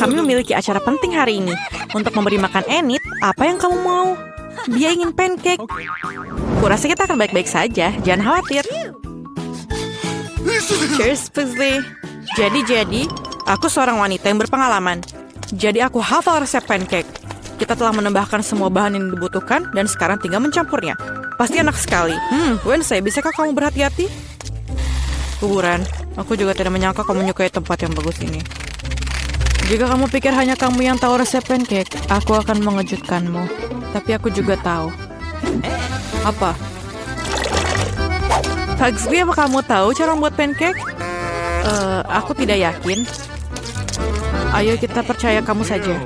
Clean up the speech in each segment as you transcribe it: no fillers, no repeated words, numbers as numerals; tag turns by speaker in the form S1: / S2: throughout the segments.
S1: kami memiliki acara penting hari ini. Untuk memberi makan Enid, apa yang kamu mau? Dia ingin pancake. Kurasa kita akan baik-baik saja, jangan khawatir. Cheers, Pugsley. Jadi, aku seorang wanita yang berpengalaman. Jadi aku hafal resep pancake. Kita telah menambahkan semua bahan yang dibutuhkan dan sekarang tinggal mencampurnya. Pasti enak sekali. Wednesday, bisakah kamu berhati-hati? Kuburan, aku juga tidak menyangka kamu menyukai tempat yang bagus ini. Jika kamu pikir hanya kamu yang tahu resep pancake, aku akan mengejutkanmu. Tapi aku juga tahu. Apa? Pugsley, apa kamu tahu cara membuat pancake? Aku tidak yakin. Ayo kita percaya kamu saja.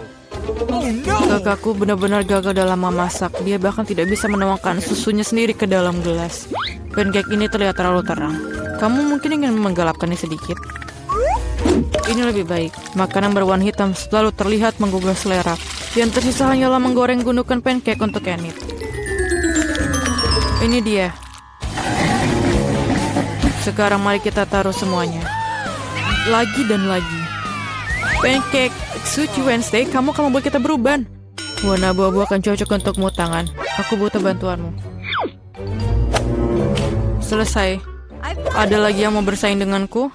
S1: Kakakku benar-benar gagal dalam memasak. Dia bahkan tidak bisa menuangkan susunya sendiri ke dalam gelas. Pancake ini terlihat terlalu terang. Kamu mungkin ingin menggelapkannya sedikit. Ini lebih baik. Makanan berwarna hitam selalu terlihat menggugah selera. Yang tersisa hanyalah menggoreng gundukan pancake untuk Enid. Ini dia. Sekarang mari kita taruh semuanya. Lagi dan lagi. Pancake, suci Wednesday, kamu akan membuat kita beruban. Warna abu-abu akan cocok untukmu, tangan. Aku butuh bantuanmu. Selesai. Ada lagi yang mau bersaing denganku?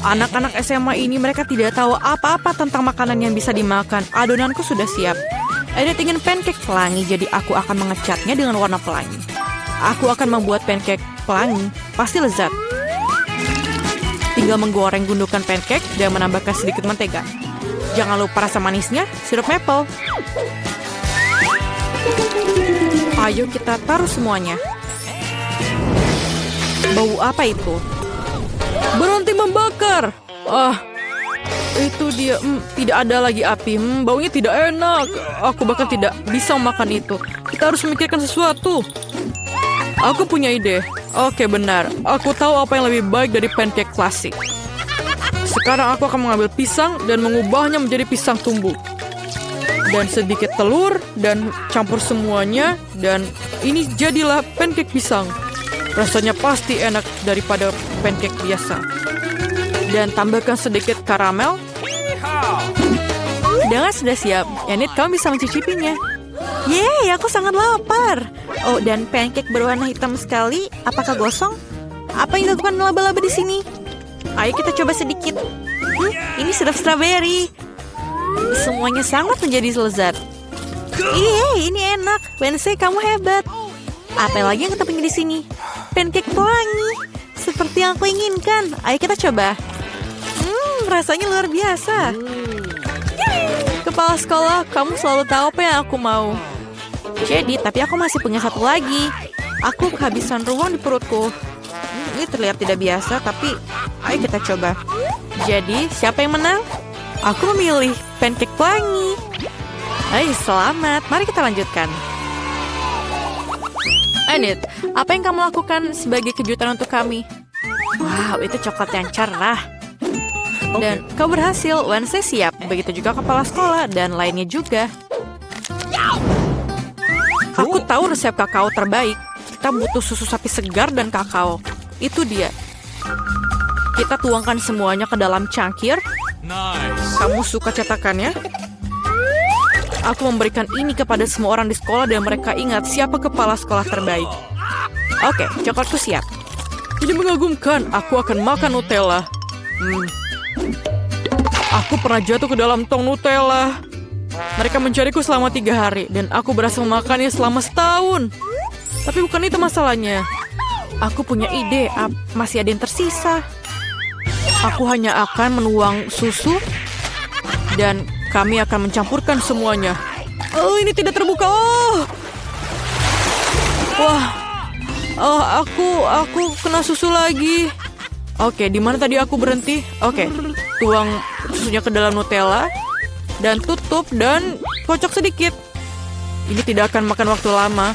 S1: Anak-anak SMA ini mereka tidak tahu apa-apa tentang makanan yang bisa dimakan. Adonanku sudah siap. Edith ingin pancake pelangi, jadi aku akan mengecatnya dengan warna pelangi. Aku akan membuat pancake pelangi. Pasti lezat. Tinggal menggoreng gundukan pancake dan menambahkan sedikit mentega. Jangan lupa rasa manisnya, sirup maple. Ayo kita taruh semuanya. Bau apa itu? Berhenti membakar. Itu dia. Tidak ada lagi api. Baunya tidak enak. Aku bahkan tidak bisa makan itu. Kita harus memikirkan sesuatu. Aku punya ide. Oke, benar. Aku tahu apa yang lebih baik dari pancake klasik. Sekarang aku akan mengambil pisang dan mengubahnya menjadi pisang tumbuk. Dan sedikit telur dan campur semuanya. Dan ini jadilah pancake pisang. Rasanya pasti enak daripada pancake biasa. Dan tambahkan sedikit karamel. Dengan sudah siap, Enid, kamu bisa mencicipinya. Yeay, aku sangat lapar. Oh, dan pancake berwarna hitam sekali. Apakah gosong? Apa yang dilakukan laba-laba di sini? Ayo kita coba sedikit. Ini sirup strawberry. Semuanya sangat menjadi lezat. Yeay, ini enak. Wednesday, kamu hebat. Apa lagi yang kita punya di sini? Pancake pelangi. Seperti yang aku inginkan. Ayo kita coba. Rasanya luar biasa. Kepala sekolah, kamu selalu tahu apa yang aku mau. Jadi, tapi aku masih punya satu lagi. Aku kehabisan ruang di perutku. Ini terlihat tidak biasa, tapi ayo kita coba. Jadi, siapa yang menang? Aku memilih pancake pelangi. Hai, selamat. Mari kita lanjutkan. Enid, apa yang kamu lakukan sebagai kejutan untuk kami? Wow, itu coklat yang cerah. Dan kau berhasil, Wednesday siap. Begitu juga kepala sekolah dan lainnya juga. Aku tahu resep kakao terbaik. Kita butuh susu sapi segar dan kakao. Itu dia. Kita tuangkan semuanya ke dalam cangkir. Kamu suka cetakannya? Aku memberikan ini kepada semua orang di sekolah dan mereka ingat siapa kepala sekolah terbaik. Oke, coklatku siap. Ini mengagumkan. Aku akan makan Nutella. Aku pernah jatuh ke dalam tong Nutella. Mereka mencariku selama 3 hari dan aku berhasil memakannya selama setahun. Tapi bukan itu masalahnya. Aku punya ide. Masih ada yang tersisa. Aku hanya akan menuang susu dan kami akan mencampurkan semuanya. Oh, ini tidak terbuka. Wah. Aku kena susu lagi. Oke, di mana tadi aku berhenti? Oke, tuang susunya ke dalam Nutella dan tutup dan kocok sedikit. Ini tidak akan makan waktu lama.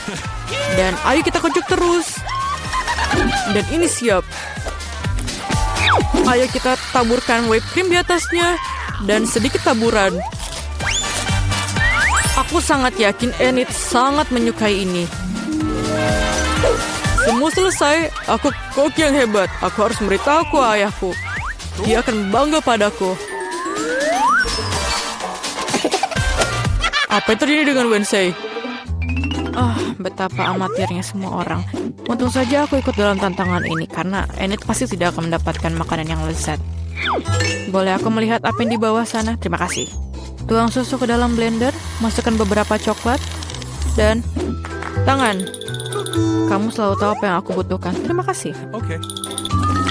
S1: Dan ayo kita kocok terus. Dan ini siap. Ayo kita taburkan whipped cream di atasnya dan sedikit taburan. Aku sangat yakin Enid sangat menyukai ini. Semua selesai. Aku koki yang hebat. Aku harus memberitahu ayahku. Dia akan bangga padaku. Apa yang terjadi dengan Wednesday? Betapa amatirnya semua orang. Untung saja aku ikut dalam tantangan ini, karena Enid pasti tidak akan mendapatkan makanan yang lezat. Boleh aku melihat apa yang di bawah sana? Terima kasih. Tuang susu ke dalam blender, masukkan beberapa coklat, dan tangan. Kamu selalu tahu apa yang aku butuhkan. Terima kasih.
S2: Okay.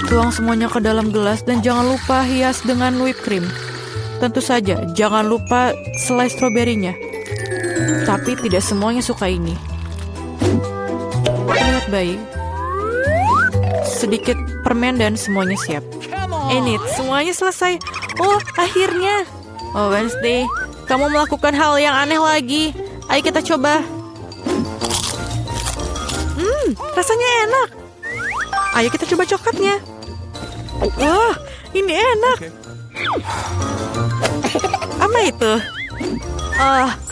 S1: Tuang semuanya ke dalam gelas dan jangan lupa hias dengan whipped cream. Tentu saja, jangan lupa selai stroberinya. Tapi tidak semuanya suka ini. Terlihat baik. Sedikit permen dan semuanya siap. Enid, semuanya selesai. Oh, akhirnya. Oh, Wednesday, kamu melakukan hal yang aneh lagi. Ayo kita coba. Rasanya enak. Ayo kita coba coklatnya. Wah, ini enak. Apa itu?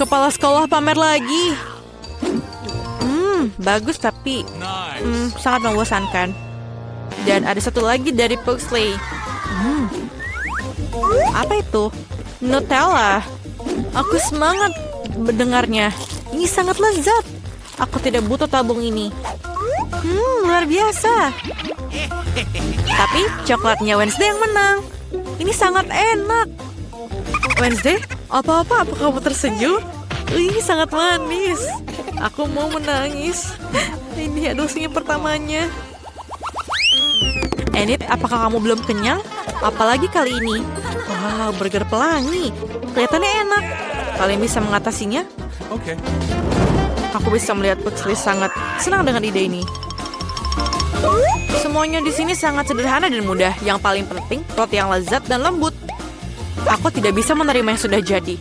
S1: Kepala sekolah pamer lagi. Bagus tapi sangat membosankan. Dan ada satu lagi dari Pugsley. Apa itu? Nutella. Aku semangat mendengarnya. Ini sangat lezat. Aku tidak butuh tabung ini. Luar biasa. Tapi coklatnya Wednesday yang menang. Ini sangat enak. Wednesday, apakah kamu tersenyum? Ini sangat manis. Aku mau menangis. Ini dosanya pertamanya. Enid, apakah kamu belum kenyang? Apalagi kali ini. Wow, burger pelangi. Kelihatannya enak. Kalian bisa mengatasinya?
S2: Okay.
S1: Aku bisa melihat Pugsley sangat senang dengan ide ini. Semuanya di sini sangat sederhana dan mudah. Yang paling penting, roti yang lezat dan lembut. Aku tidak bisa menerima yang sudah jadi.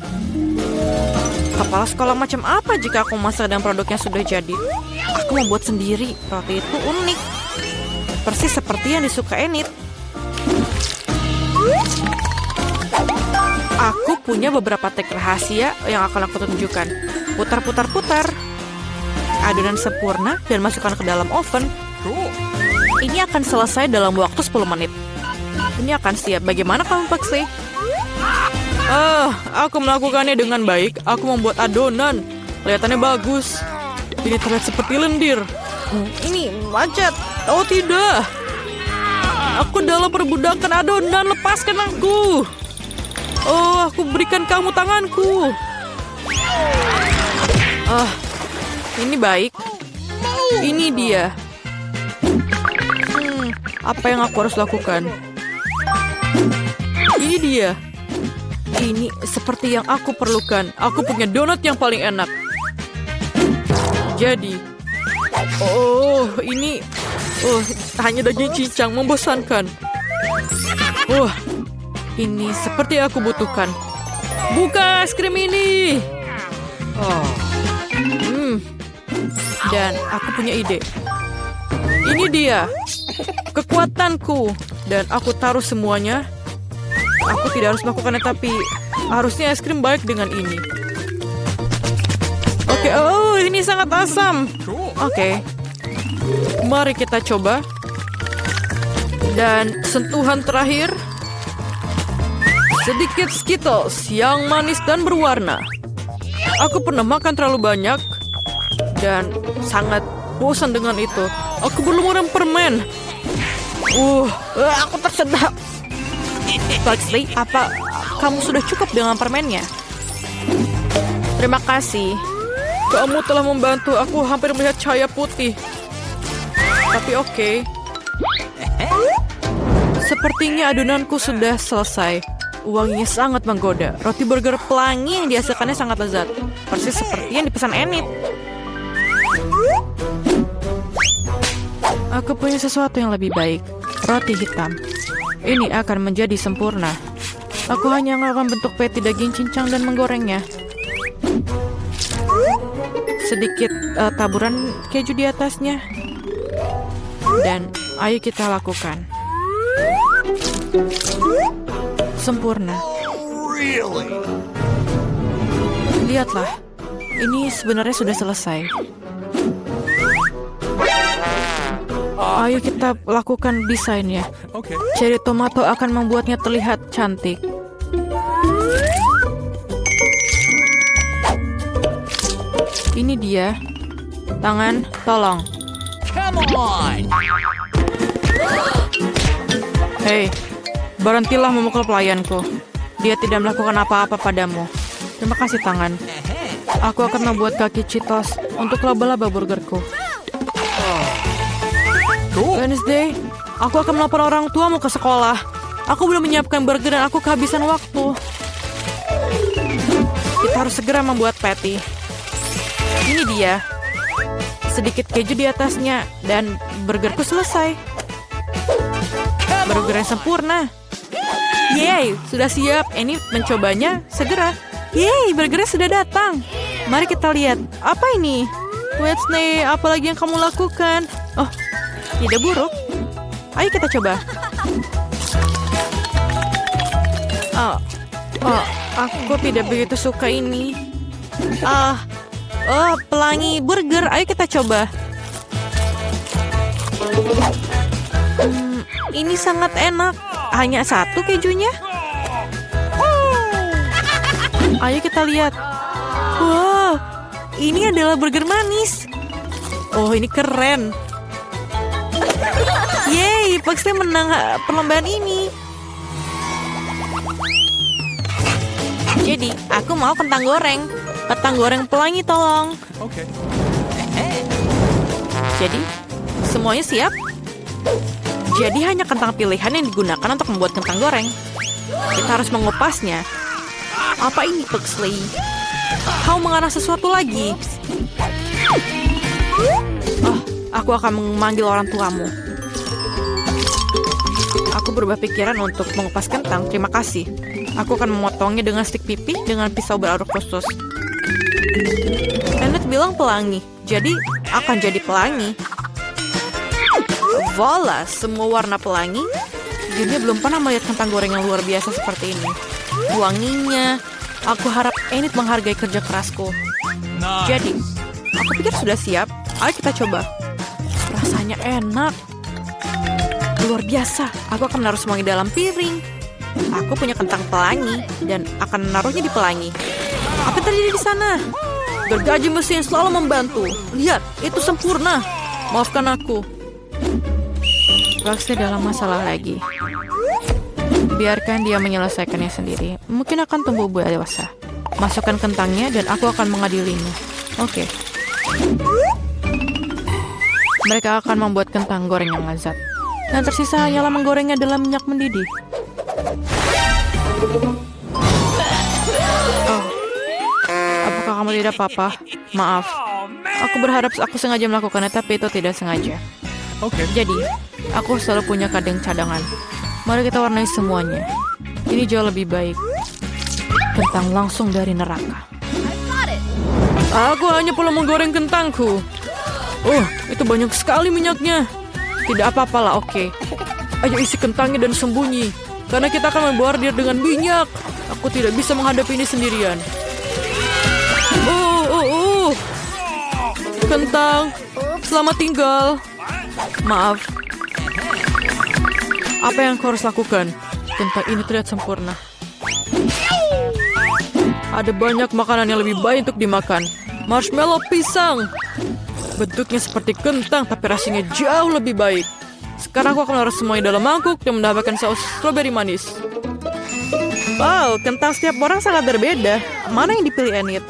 S1: Kepala sekolah macam apa jika aku masak dan produknya sudah jadi? Aku membuat sendiri. Roti itu unik. Persis seperti yang disuka Enid. Aku punya beberapa trik rahasia yang akan aku tunjukkan. Putar. Adonan sempurna dan masukkan ke dalam oven. Ini akan selesai dalam waktu 10 menit. Ini akan siap. Bagaimana kamu, Pugsley? Aku melakukannya dengan baik. Aku membuat adonan. Kelihatannya bagus. Ini terlihat seperti lendir. Ini macet. Oh tidak. Aku dalam perbudakan adonan. Lepaskan aku. Oh, aku berikan kamu tanganku. Ini baik. Ini dia. Apa yang aku harus lakukan? Ini dia. Ini seperti yang aku perlukan. Aku punya donat yang paling enak. Jadi, ini hanya daging cincang, membosankan. Ini seperti yang aku butuhkan. Buka es krim ini. Dan aku punya ide. Ini dia. Kekuatanku. Dan aku taruh semuanya. Aku tidak harus melakukannya, tapi harusnya es krim baik dengan ini. Oke, ini sangat asam. Oke. Mari kita coba. Dan sentuhan terakhir. Sedikit Skittles yang manis dan berwarna. Aku pernah makan terlalu banyak. Dan sangat bosan dengan itu. Aku berlumuran permen. Aku tersedak. Pugsley, apa kamu sudah cukup dengan permennya? Terima kasih. Kamu telah membantu. Aku hampir melihat cahaya putih. Tapi oke. Sepertinya adonanku sudah selesai. Wanginya sangat menggoda. Roti burger pelangi yang dihasilkannya sangat lezat. Persis seperti yang dipesan Enid. Aku punya sesuatu yang lebih baik. Roti hitam. Ini akan menjadi sempurna. Aku hanya melakukan bentuk patty daging cincang dan menggorengnya. Sedikit taburan keju di atasnya. Dan ayo kita lakukan. Sempurna. Lihatlah. Ini sebenarnya sudah selesai. Ayo kita lakukan desainnya. Cherry tomato akan membuatnya terlihat cantik. Ini dia. Tangan, tolong.
S2: Come on!
S1: Hei, berhentilah memukul pelayanku. Dia tidak melakukan apa-apa padamu. Terima kasih, tangan. Aku akan membuat kaki Cheetos untuk laba-laba burgerku. Wednesday, aku akan melapor orang tuamu ke sekolah. Aku belum menyiapkan burger dan aku kehabisan waktu. Kita harus segera membuat patty. Ini dia. Sedikit keju di atasnya dan burgerku selesai. Burger yang sempurna. Yeay, sudah siap. Ini mencobanya segera. Yeay, burgernya sudah datang. Mari kita lihat. Apa ini? Wednesday, apa lagi yang kamu lakukan? Oh, tidak buruk. Ayo kita coba. Aku tidak begitu suka ini. Pelangi burger. Ayo kita coba. Ini sangat enak. Hanya satu kejunya. Ayo kita lihat. Wow, ini adalah burger manis. Oh, ini keren. Yeay, Pugsley menang perlombaan ini. Jadi, aku mau kentang goreng. Kentang goreng pelangi, tolong.
S2: Okay.
S1: Jadi, semuanya siap? Jadi hanya kentang pilihan yang digunakan untuk membuat kentang goreng. Kita harus mengupasnya. Apa ini, Pugsley? Kau mengarah sesuatu lagi. Aku akan memanggil orang tuamu. Aku berubah pikiran untuk mengupas kentang. Terima kasih. Aku akan memotongnya dengan stik pipi dengan pisau berarus khusus. Enid bilang pelangi, jadi akan jadi pelangi. Voila, semua warna pelangi. Dia belum pernah melihat kentang goreng yang luar biasa seperti ini. Wanginya, aku harap Enid menghargai kerja kerasku. Jadi, aku pikir sudah siap. Ayo kita coba. Rasanya enak. Luar biasa. Aku akan menaruh semuanya dalam piring. Aku punya kentang pelangi dan akan menaruhnya di pelangi. Apa yang terjadi di sana? Gergaji mesin selalu membantu. Lihat, itu sempurna. Maafkan aku. Pugsley dalam masalah lagi. Biarkan dia menyelesaikannya sendiri. Mungkin akan tumbuh buah dewasa. Masukkan kentangnya dan aku akan mengadilinya. Oke. Mereka akan membuat kentang goreng yang lezat. Dan tersisa hanyalah menggorengnya dalam minyak mendidih. Oh, apakah kamu tidak apa-apa? Maaf. Aku berharap aku sengaja melakukannya, tapi itu tidak sengaja.
S2: Okay.
S1: Jadi, aku selalu punya kadang cadangan. Mari kita warnai semuanya. Ini jauh lebih baik. Kentang langsung dari neraka. Aku hanya perlu menggoreng kentangku. Oh, itu banyak sekali minyaknya. Tidak apa-apalah, oke. Ayo isi kentangnya dan sembunyi. Karena kita akan membordir dengan minyak. Aku tidak bisa menghadapi ini sendirian. Kentang, selamat tinggal. Maaf. Apa yang kau harus lakukan? Kentang ini terlihat sempurna. Ada banyak makanan yang lebih baik untuk dimakan. Marshmallow pisang. Bentuknya seperti kentang, tapi rasanya jauh lebih baik. Sekarang aku akan menaruh semuanya dalam mangkuk dan menambahkan saus strawberry manis. Wow, kentang setiap orang sangat berbeda. Mana yang dipilih Enid?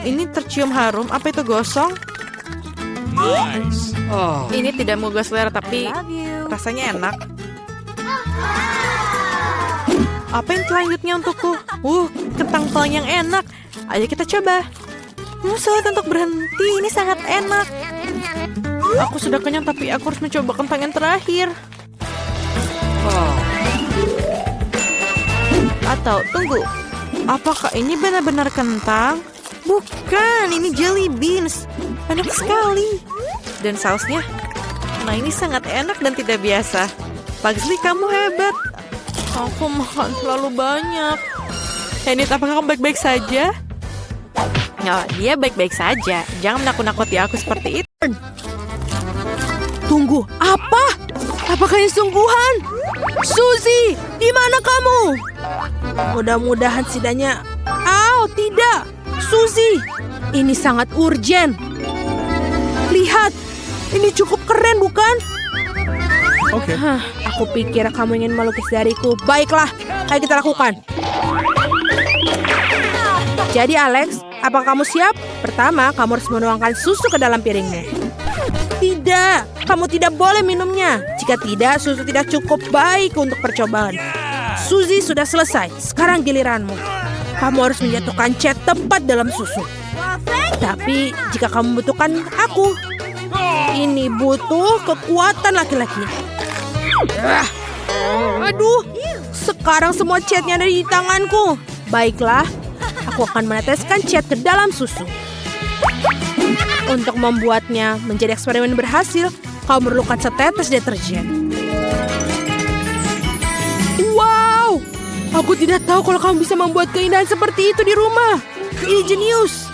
S1: Ini tercium harum. Apa itu gosong?
S2: Nice.
S1: Ini tidak menggugah selera, tapi rasanya enak. Apa yang selanjutnya untukku? Kentang pelangi yang enak. Ayo kita coba. Sulit untuk berhenti. Ini sangat enak. Aku sudah kenyang, tapi aku harus mencoba kentang yang terakhir. Atau, tunggu. Apakah ini benar-benar kentang? Bukan, ini jelly beans. Enak sekali. Dan sausnya? Nah, ini sangat enak dan tidak biasa. Pugsley, kamu hebat. Aku makan terlalu banyak. Enid, apakah kamu baik-baik saja? Oh, dia baik-baik saja. Jangan menakut-nakuti aku seperti itu.
S3: Tunggu, apa? Apakah ini sungguhan? Suzy, di mana kamu? Mudah-mudahan setidaknya... tidak. Suzy, ini sangat urgen. Lihat, ini cukup keren bukan?
S2: Okay.
S3: Hah, aku pikir kamu ingin melukis dariku. Baiklah, ayo kita lakukan. Jadi Alex, apakah kamu siap? Pertama, kamu harus menuangkan susu ke dalam piringmu. Tidak, kamu tidak boleh minumnya. Jika tidak, susu tidak cukup baik untuk percobaan. Suzy sudah selesai, sekarang giliranmu. Kamu harus menjatuhkan cat tepat dalam susu. Tapi jika kamu membutuhkan aku, ini butuh kekuatan laki-laki. Aduh, sekarang semua catnya ada di tanganku. Baiklah, aku akan meneteskan cat ke dalam susu. Untuk membuatnya menjadi eksperimen berhasil, kau memerlukan setetes deterjen. Wow, aku tidak tahu kalau kamu bisa membuat keindahan seperti itu di rumah. Ini jenius.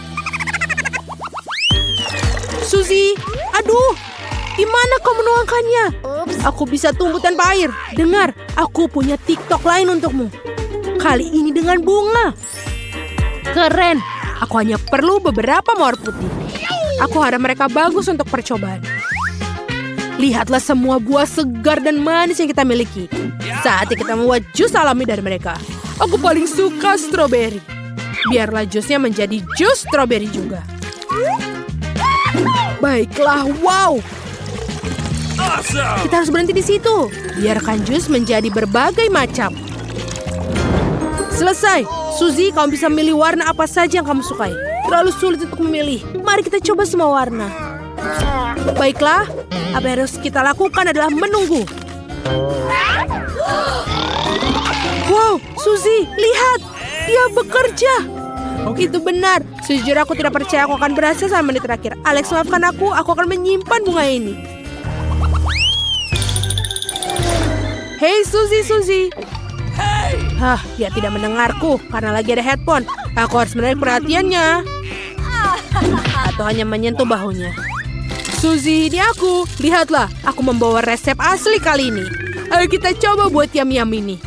S3: Suzy, aduh, di mana kau menuangkannya? Aku bisa tumbuh tanpa air. Dengar, aku punya TikTok lain untukmu. Kali ini dengan bunga. Keren, aku hanya perlu beberapa mawar putih. Aku harap mereka bagus untuk percobaan. Lihatlah semua buah segar dan manis yang kita miliki. Saatnya kita membuat jus alami dari mereka. Aku paling suka stroberi. Biarlah jusnya menjadi jus stroberi juga. Baiklah, wow.
S2: Awesome.
S3: Kita harus berhenti di situ. Biarkan jus menjadi berbagai macam. Selesai. Suzy, kamu bisa memilih warna apa saja yang kamu sukai. Terlalu sulit untuk memilih. Mari kita coba semua warna. Baiklah, apa yang harus kita lakukan adalah menunggu. Wow, Suzy, lihat. Dia bekerja. Itu benar. Sejujurnya aku tidak percaya aku akan berhasil sampai menit terakhir. Alex, maafkan aku akan menyimpan bunga ini. Hei, Suzy. Hah, dia tidak mendengarku karena lagi ada headphone. Aku harus menarik perhatiannya. Atau hanya menyentuh bahunya. Suzy, ini aku. Lihatlah, aku membawa resep asli kali ini. Ayo kita coba buat yam-yam ini.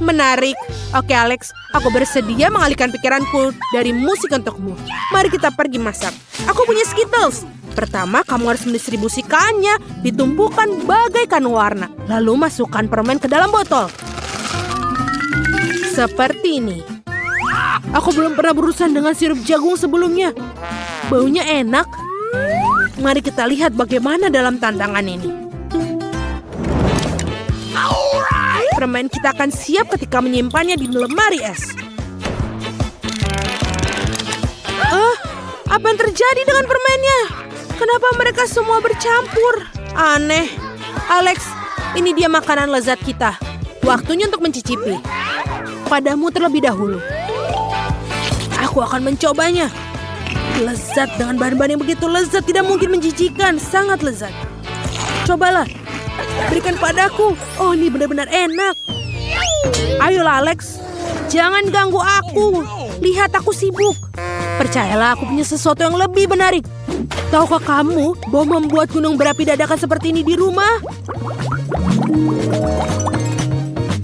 S3: Menarik. Oke Alex, aku bersedia mengalihkan pikiranku dari musik untukmu. Mari kita pergi masak. Aku punya Skittles. Pertama, kamu harus mendistribusikannya, ditumpukan bagaikan warna. Lalu masukkan permen ke dalam botol. Seperti ini. Aku belum pernah berurusan dengan sirup jagung sebelumnya. Baunya enak. Mari kita lihat bagaimana dalam tantangan ini. Permen kita akan siap ketika menyimpannya di lemari es. Apa yang terjadi dengan permennya? Kenapa mereka semua bercampur? Aneh. Alex, ini dia makanan lezat kita. Waktunya untuk mencicipi. Padamu terlebih dahulu. Aku akan mencobanya. Lezat dengan bahan-bahan yang begitu lezat, tidak mungkin menjijikan. Sangat lezat. Cobalah. Berikan padaku. Oh, ini benar-benar enak. Ayolah Alex. Jangan ganggu aku. Lihat aku sibuk. Percayalah, aku punya sesuatu yang lebih menarik. Tahukah kamu bahwa membuat gunung berapi dadakan seperti ini di rumah?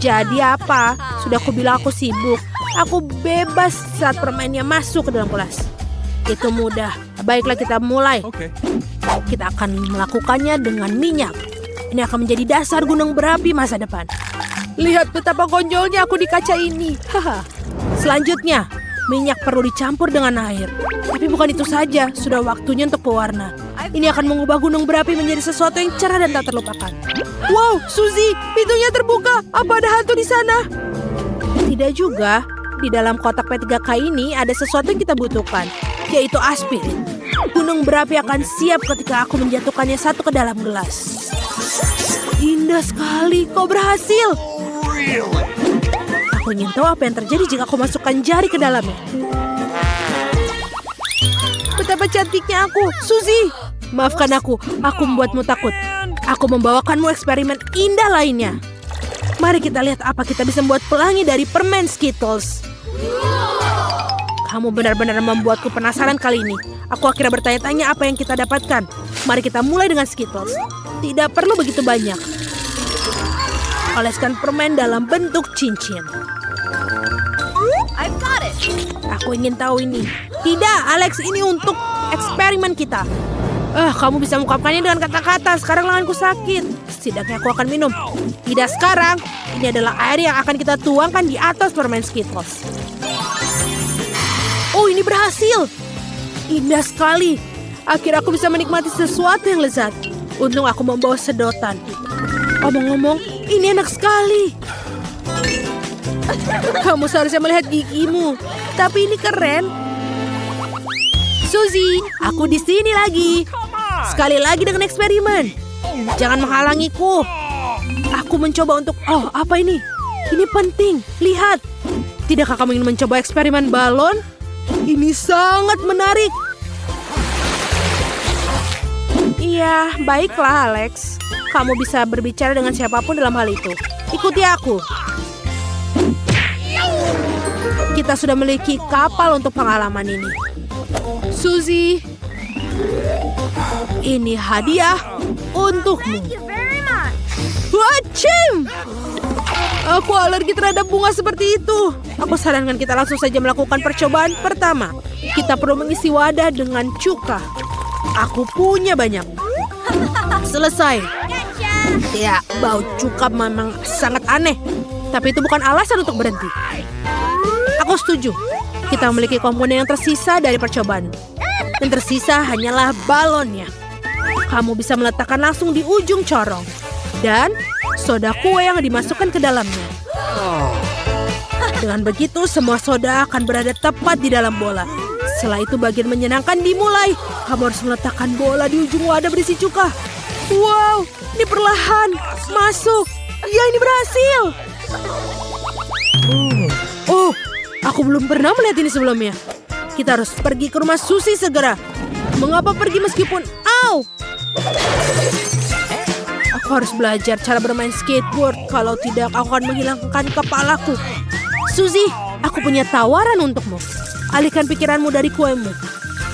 S3: Jadi apa? Sudah aku bilang aku sibuk. Aku bebas saat permennya masuk ke dalam kelas. Itu mudah. Baiklah kita mulai.
S2: Okay.
S3: Kita akan melakukannya dengan minyak. Ini akan menjadi dasar gunung berapi masa depan. Lihat betapa konyolnya aku di kaca ini. Haha. Selanjutnya, minyak perlu dicampur dengan air. Tapi bukan itu saja, sudah waktunya untuk pewarna. Ini akan mengubah gunung berapi menjadi sesuatu yang cerah dan tak terlupakan. Wow, Suzy, pintunya terbuka. Apa ada hantu di sana? Tidak juga. Di dalam kotak P3K ini ada sesuatu yang kita butuhkan, yaitu aspirin. Gunung berapi akan siap ketika aku menjatuhkannya satu ke dalam gelas. Indah sekali, kau berhasil. Aku ingin tahu apa yang terjadi jika aku masukkan jari ke dalamnya. Betapa cantiknya aku, Suzy. Maafkan aku membuatmu takut. Aku membawakanmu eksperimen indah lainnya. Mari kita lihat apa kita bisa membuat pelangi dari permen Skittles. Kamu benar-benar membuatku penasaran kali ini. Aku akhirnya bertanya-tanya apa yang kita dapatkan. Mari kita mulai dengan Skittles. Tidak perlu begitu banyak. Oleskan permen dalam bentuk cincin. Aku ingin tahu ini. Tidak, Alex, ini untuk eksperimen kita. Kamu bisa mengungkapkannya dengan kata-kata. Sekarang lenganku sakit. Setidaknya aku akan minum. Tidak sekarang. Ini adalah air yang akan kita tuangkan di atas permen Skittles. Oh, ini berhasil. Indah sekali. Akhirnya aku bisa menikmati sesuatu yang lezat. Untung aku membawa sedotan. Omong-omong, ini enak sekali. Kamu seharusnya melihat gigimu. Tapi ini keren. Suzy, aku di sini lagi. Sekali lagi dengan eksperimen. Jangan menghalangiku. Aku mencoba untuk... Oh, apa ini? Ini penting. Lihat. Tidakkah kamu ingin mencoba eksperimen balon? Ini sangat menarik. Iya, baiklah Alex. Kamu bisa berbicara dengan siapapun dalam hal itu. Ikuti aku. Kita sudah memiliki kapal untuk pengalaman ini. Suzy, ini hadiah untukmu. Wacim! Aku alergi terhadap bunga seperti itu. Aku sarankan kita langsung saja melakukan percobaan pertama. Kita perlu mengisi wadah dengan cuka. Aku punya banyak. Selesai. Ya, bau cuka memang sangat aneh. Tapi itu bukan alasan untuk berhenti. Aku setuju. Kita memiliki komponen yang tersisa dari percobaan. Yang tersisa hanyalah balonnya. Kamu bisa meletakkan langsung di ujung corong. Dan soda kue yang dimasukkan ke dalamnya. Dengan begitu, semua soda akan berada tepat di dalam bola. Setelah itu bagian menyenangkan dimulai. Kamu harus meletakkan bola di ujung wadah berisi cuka. Wow, ini perlahan. Masuk. Ya, ini berhasil. Oh, aku belum pernah melihat ini sebelumnya. Kita harus pergi ke rumah Suzy segera. Mengapa pergi meskipun... Au! Aku harus belajar cara bermain skateboard. Kalau tidak, aku akan menghilangkan kepalaku. Suzy, aku punya tawaran untukmu. Alihkan pikiranmu dari kuemu.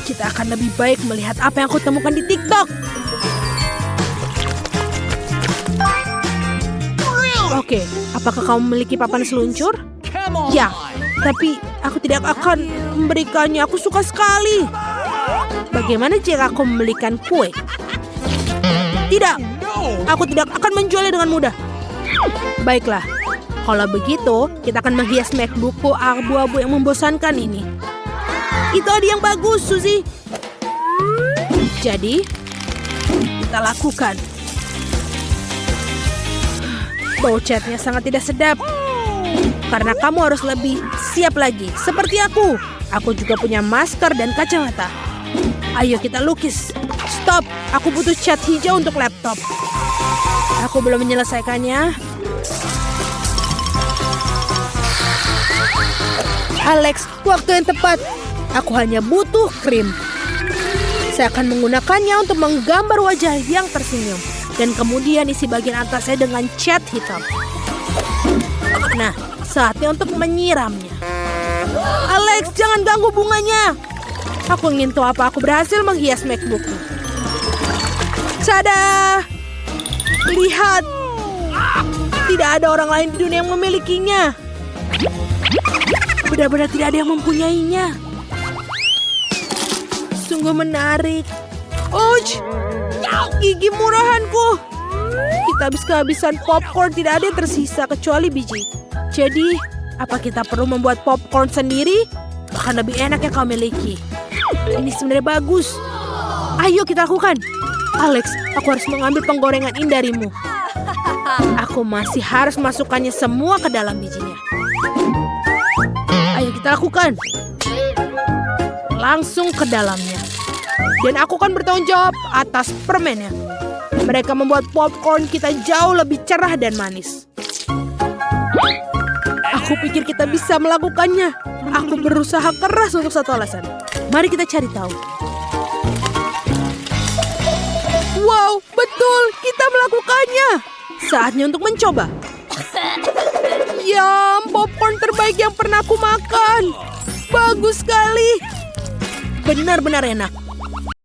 S3: Kita akan lebih baik melihat apa yang aku temukan di TikTok. Oke, apakah kamu memiliki papan seluncur? Ya, tapi aku tidak akan memberikannya. Aku suka sekali. Bagaimana jika aku membelikan kue? Tidak, aku tidak akan menjualnya dengan mudah. Baiklah, kalau begitu kita akan menghias MacBookku abu-abu yang membosankan ini. Itu ide yang bagus, Suzy. Jadi, kita lakukan. Bau catnya sangat tidak sedap. Karena kamu harus lebih siap lagi. Seperti aku. Aku juga punya masker dan kacamata. Ayo kita lukis. Stop, aku butuh cat hijau untuk laptop. Aku belum menyelesaikannya. Alex, waktu yang tepat. Aku hanya butuh krim. Saya akan menggunakannya untuk menggambar wajah yang tersenyum. Dan kemudian isi bagian atasnya dengan cat hitam. Nah, saatnya untuk menyiramnya. Alex, jangan ganggu bunganya. Aku ingin tahu apa aku berhasil menghias MacBookku. Tada! Lihat. Tidak ada orang lain di dunia yang memilikinya. Benar-benar tidak ada yang mempunyainya. Sungguh menarik. Ouch! Gigi murahanku. Kita habis kehabisan popcorn. Tidak ada yang tersisa kecuali biji. Jadi, apa kita perlu membuat popcorn sendiri? Akan lebih enak yang kau miliki. Ini sebenarnya bagus. Ayo kita lakukan. Alex, aku harus mengambil penggorengan ini darimu. Aku masih harus masukkannya semua ke dalam bijinya. Ayo kita lakukan. Langsung ke dalamnya. Dan aku akan bertanggung jawab atas permennya. Mereka membuat popcorn kita jauh lebih cerah dan manis. Aku pikir kita bisa melakukannya. Aku berusaha keras untuk satu alasan. Mari kita cari tahu. Wow, betul. Kita melakukannya. Saatnya untuk mencoba. Yum, popcorn terbaik yang pernah aku makan. Bagus sekali. Benar-benar enak.